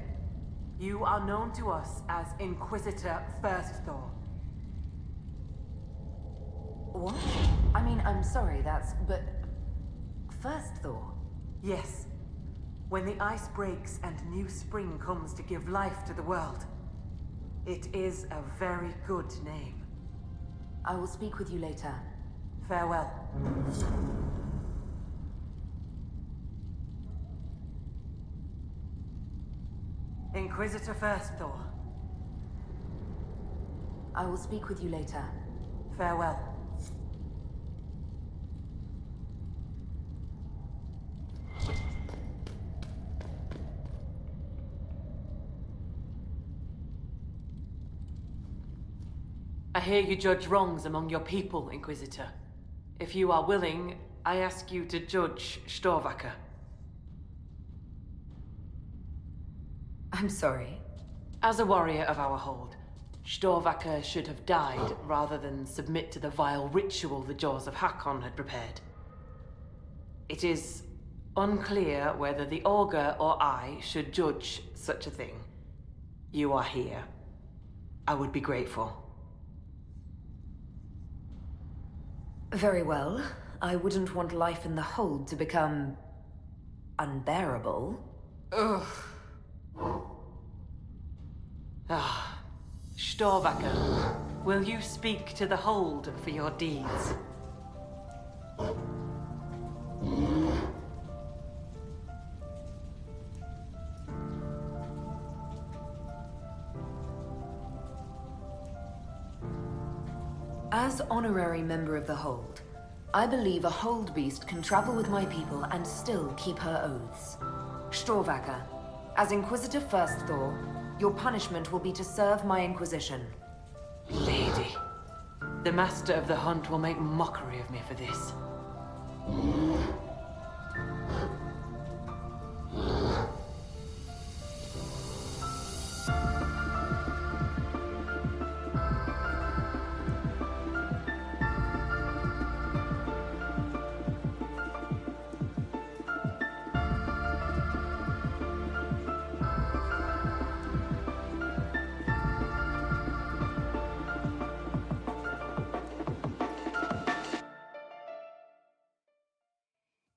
you are known to us as Inquisitor First Thor. What? I mean, I'm sorry, but... First Thor? Yes. When the ice breaks and new spring comes to give life to the world. It is a very good name. I will speak with you later. Farewell. Inquisitor First Thor. I will speak with you later. Farewell. I hear you judge wrongs among your people, Inquisitor. If you are willing, I ask you to judge Storvacker. I'm sorry. As a warrior of our hold, Storvacker should have died rather than submit to the vile ritual the Jaws of Hakkon had prepared. It is unclear whether the Augur or I should judge such a thing. You are here. I would be grateful. Very well. I wouldn't want life in the hold to become... unbearable. Ugh. Ah, Storvacker, will you speak to the hold for your deeds? As honorary member of the Hold, I believe a Hold Beast can travel with my people and still keep her oaths. Storvacker, as Inquisitor First Thor, your punishment will be to serve my Inquisition. Lady, the Master of the Hunt will make mockery of me for this.